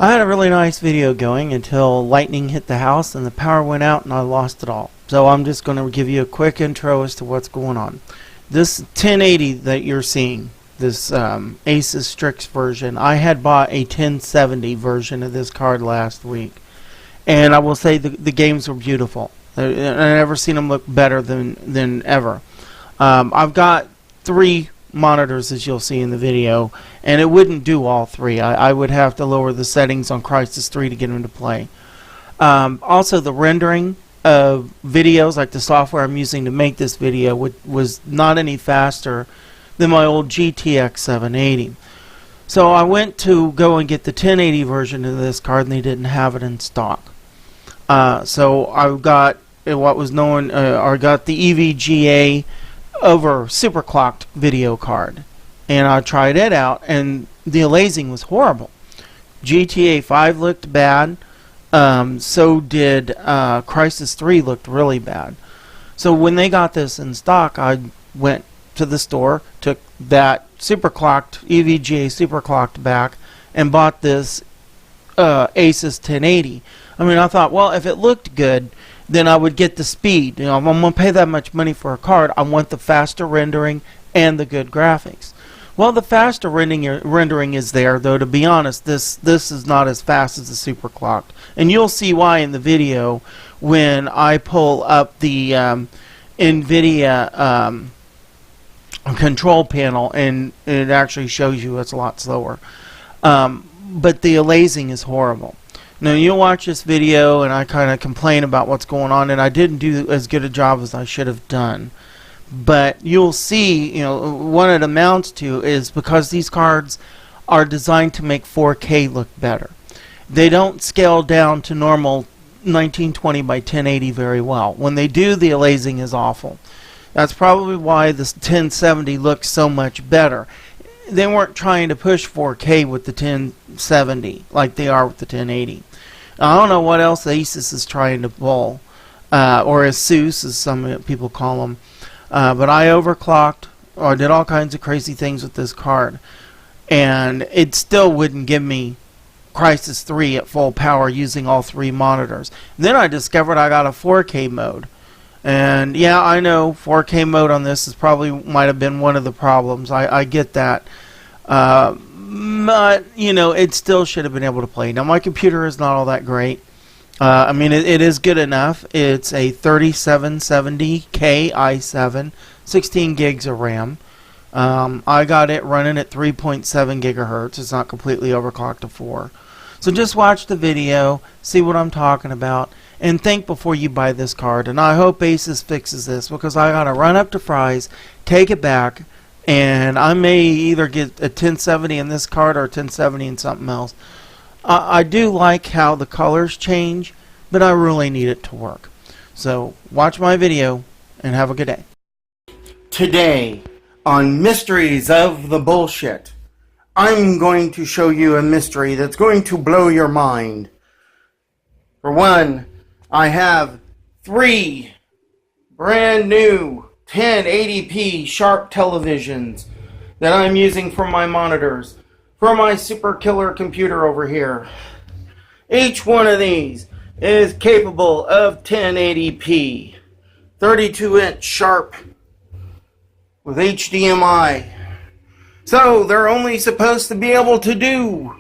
I had a really nice video going until lightning hit the house and the power went out and I lost it all. So I'm just going to give you a quick intro as to what's going on. This 1080 that you're seeing, this Asus Strix version, I had bought a 1070 version of this card last week. And I will say the games were beautiful. I've never seen them look better than ever. I've got 3 monitors, as you'll see in the video, and it wouldn't do all 3. I would have to lower the settings on Crysis 3 to get them to play. Also, the rendering of videos, like the software I'm using to make this video, was not any faster than my old GTX 780. So I went to go and get the 1080 version of this card, and they didn't have it in stock. So I got what was known, or got the EVGA over superclocked video card, and I tried it out, and the aliasing was horrible. GTA 5 looked bad, so did Crysis 3 looked really bad. So when they got this in stock, I went to the store, took that superclocked EVGA superclocked back, and bought this Asus 1080. I mean, I thought, well, if it looked good, then I would get the speed. You know, if I'm going to pay that much money for a card, I want the faster rendering and the good graphics. Well, the faster rendering is there, though, to be honest, this is not as fast as the superclocked. And you'll see why in the video when I pull up the Nvidia control panel, and it actually shows you it's a lot slower. But the aliasing is horrible. Now, you'll watch this video and I kind of complain about what's going on, and I didn't do as good a job as I should have done. But you'll see, you know, what it amounts to is because these cards are designed to make 4K look better. They don't scale down to normal 1920 by 1080 very well. When they do, the aliasing is awful. That's probably why this 1070 looks so much better. They weren't trying to push 4K with the 1070 like they are with the 1080. I don't know what else Asus is trying to pull, or Asus as some people call them. But I overclocked, or did all kinds of crazy things with this card, and it still wouldn't give me Crysis 3 at full power using all 3 monitors. Then I discovered I got a 4K mode. And yeah, I know 4K mode on this is probably might have been one of the problems. I get that. But, you know, it still should have been able to play. Now, my computer is not all that great. I mean, it is good enough. It's a 3770K i7, 16 gigs of RAM. I got it running at 3.7 gigahertz. It's not completely overclocked to 4. So just watch the video, see what I'm talking about, and think before you buy this card. And I hope Asus fixes this, because I gotta run up to Fry's, take it back, and I may either get a 1070 in this card or a 1070 in something else. I do like how the colors change, but I really need it to work. So watch my video and have a good day. Today on Mysteries of the Bullshit, I'm going to show you a mystery that's going to blow your mind. For one, I have 3 brand new 1080p sharp televisions that I'm using for my monitors, for my super killer computer over here. Each one of these is capable of 1080p, 32-inch sharp with HDMI. So they're only supposed to be able to do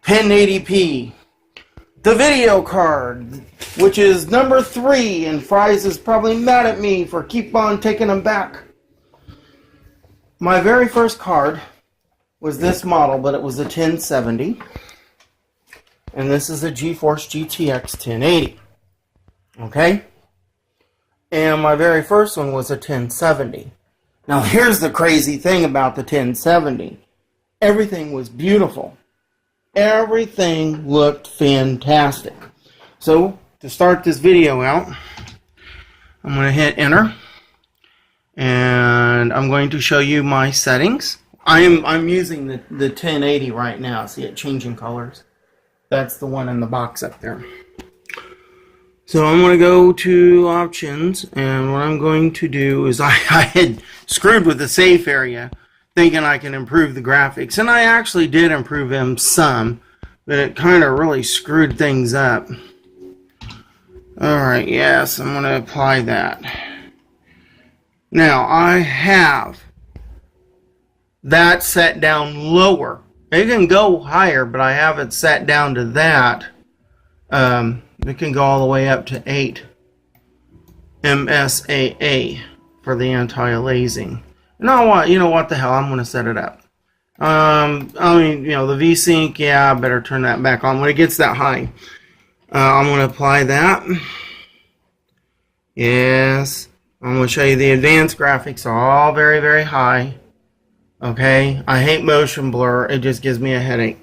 1080p. The video card, which is number 3, and Fry's is probably mad at me for keep on taking them back. My very first card was this model, but it was a 1070. And this is a GeForce GTX 1080. Okay? And my very first one was a 1070. Now here's the crazy thing about the 1070. Everything was beautiful. Everything looked fantastic. So, to start this video out, I'm going to hit enter, and I'm going to show you my settings. I'm using the 1080 right now. See it changing colors? That's the one in the box up there. So I'm going to go to options, and what I'm going to do is I had screwed with the safe area thinking I can improve the graphics, and I actually did improve them some, but it kind of really screwed things up. Alright, yes, I'm going to apply that. Now, I have that set down lower. It can go higher, but I have it set down to that. It can go all the way up to 8 MSAA for the anti-aliasing. No, you know what the hell? I'm going to set it up. I mean, you know, the V-Sync, yeah, I better turn that back on when it gets that high. I'm going to apply that. Yes. I'm going to show you the advanced graphics are all very, very high. Okay. I hate motion blur. It just gives me a headache.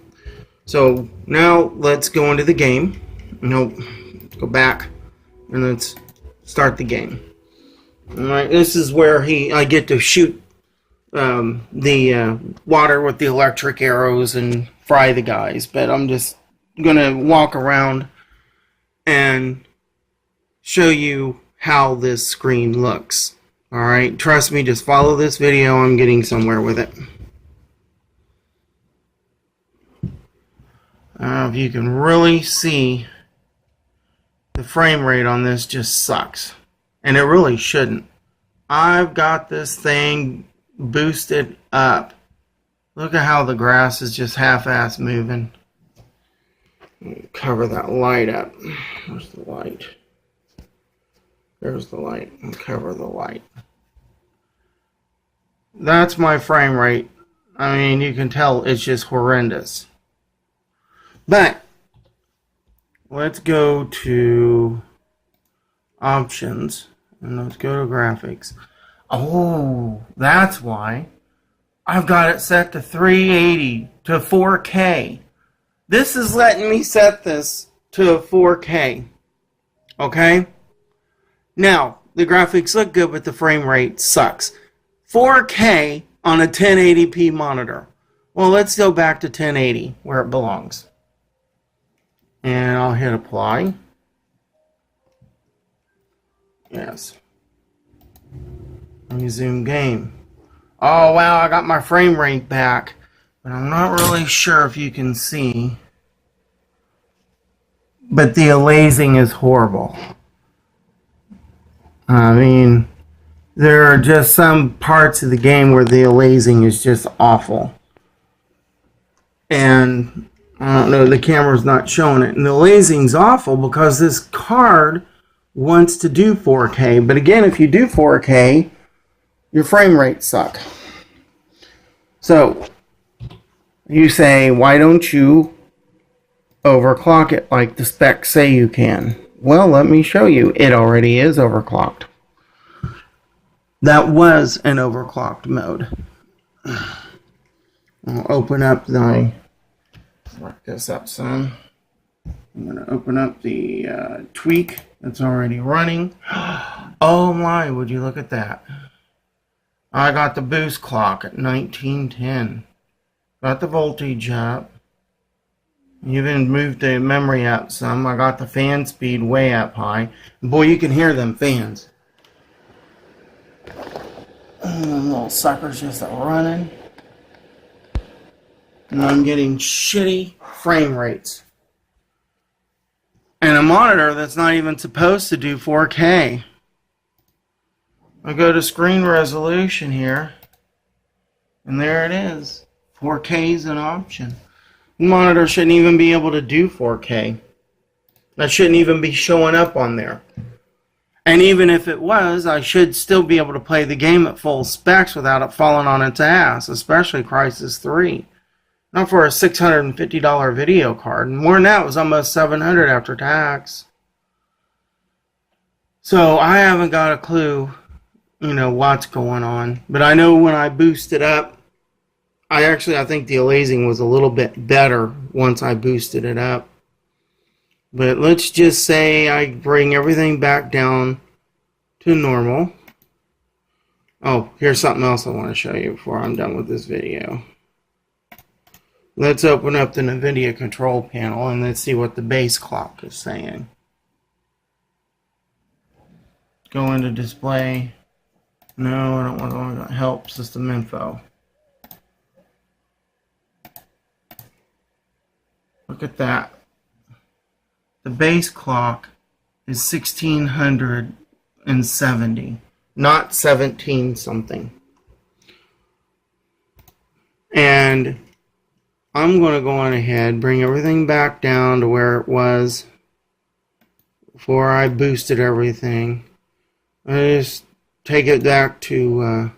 So now let's go into the game. Nope. Go back and let's start the game. Alright. This is where I get to shoot the water with the electric arrows and fry the guys. But I'm just going to walk around and show you how this screen looks. Alright, trust me, just follow this video. I'm getting somewhere with it. I don't know if you can really see the frame rate on this just sucks. And it really shouldn't. I've got this thing boosted up. Look at how the grass is just half-ass moving. Cover that light up. Where's the light? There's the light. And cover the light. That's my frame rate. I mean, you can tell it's just horrendous. But let's go to options and let's go to graphics. Oh, that's why I've got it set to 380 to 4K. This is letting me set this to 4K. Okay? Now, the graphics look good, but the frame rate sucks. 4K on a 1080p monitor. Well, let's go back to 1080, where it belongs. And I'll hit apply. Yes. Resume game. Oh, wow, I got my frame rate back. But I'm not really sure if you can see. But the aliasing is horrible. I mean, there are just some parts of the game where the aliasing is just awful. And I don't know, the camera's not showing it. And the aliasing's awful because this card wants to do 4K. But again, if you do 4K, your frame rates suck. So, you say, why don't you overclock it like the specs say you can? Well, let me show you. It already is overclocked. That was an overclocked mode. I'll open up mark this up some. I'm going to open up the tweak that's already running. Oh my, would you look at that. I got the boost clock at 1910. Got the voltage up. Even moved the memory up some. I got the fan speed way up high. Boy, you can hear them fans. Little suckers just running. And I'm getting shitty frame rates. And a monitor that's not even supposed to do 4K. I go to screen resolution here. And there it is. 4K is an option. The monitor shouldn't even be able to do 4K. That shouldn't even be showing up on there. And even if it was, I should still be able to play the game at full specs without it falling on its ass, especially Crysis 3. Not for a $650 video card. More than that, it was almost $700 after tax. So I haven't got a clue, you know, what's going on. But I know when I boost it up, I think the aliasing was a little bit better once I boosted it up. But let's just say I bring everything back down to normal. Oh, here's something else I want to show you before I'm done with this video. Let's open up the Nvidia control panel and let's see what the base clock is saying. Go into display. No, I don't want to help system info. Look at that. The base clock is 1670, not 17 something. And I'm going to go on ahead, bring everything back down to where it was before I boosted everything. I just take it back to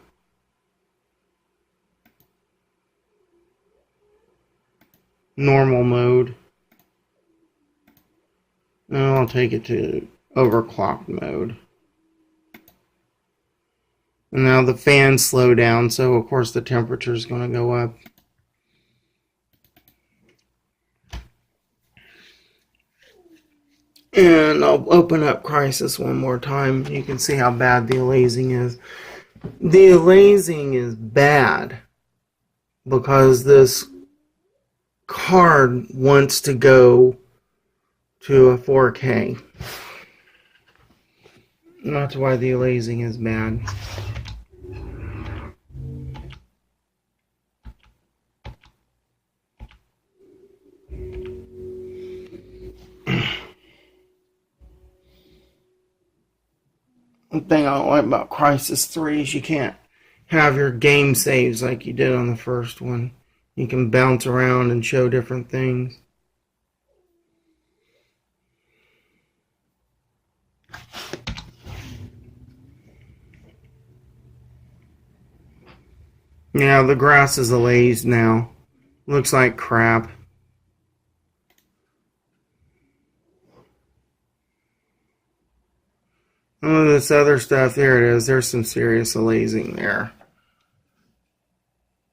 normal mode. And I'll take it to overclocked mode. And now the fans slow down, so of course the temperature is going to go up. And I'll open up Crisis one more time. You can see how bad the aliasing is. The aliasing is bad because this card wants to go to a 4K. And that's why the aliasing is bad. One thing I don't like about Crisis 3 is you can't have your game saves like you did on the first one. You can bounce around and show different things. Yeah, the grass is aliased now. Looks like crap. Oh, this other stuff, there it is. There's some serious aliasing there.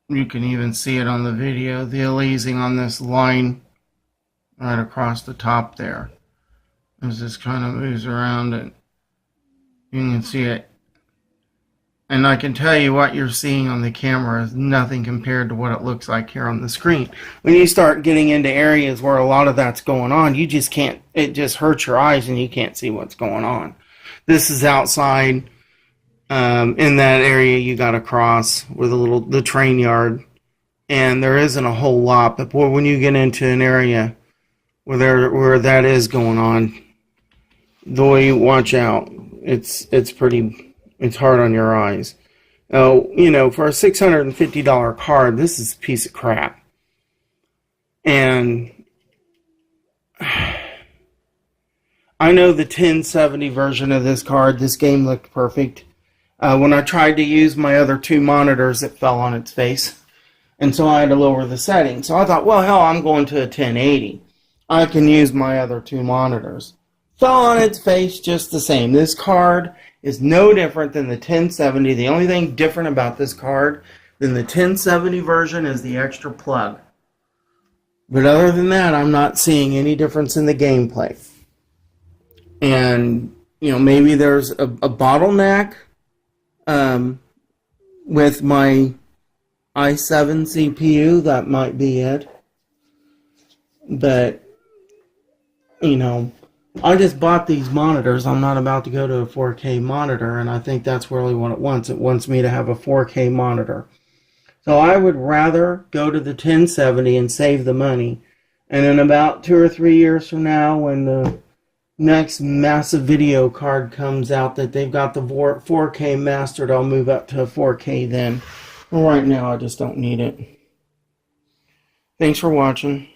You can even see it on the video. The aliasing on this line right across the top there. As this kind of moves around, and you can see it. And I can tell you what you're seeing on the camera is nothing compared to what it looks like here on the screen. When you start getting into areas where a lot of that's going on, you just can't, it just hurts your eyes and you can't see what's going on. This is outside in that area you got to cross with the train yard. And there isn't a whole lot, but boy, when you get into an area where that is going on, boy, watch out. It's hard on your eyes. Oh, you know, for a $650 card, this is a piece of crap. And I know the 1070 version of this card, this game looked perfect. When I tried to use my other two monitors, it fell on its face. And so I had to lower the settings. So I thought, well, hell, I'm going to a 1080. I can use my other two monitors. Fell on its face just the same. This card is no different than the 1070. The only thing different about this card than the 1070 version is the extra plug. But other than that, I'm not seeing any difference in the gameplay. And, you know, maybe there's a bottleneck with my i7 CPU. That might be it. But, you know, I just bought these monitors. I'm not about to go to a 4K monitor, and I think that's really what it wants. It wants me to have a 4K monitor. So I would rather go to the 1070 and save the money. And in about 2 or 3 years from now, when the next massive video card comes out that they've got the 4K mastered, I'll move up to a 4K then. Well, right now, I just don't need it. Thanks for watching.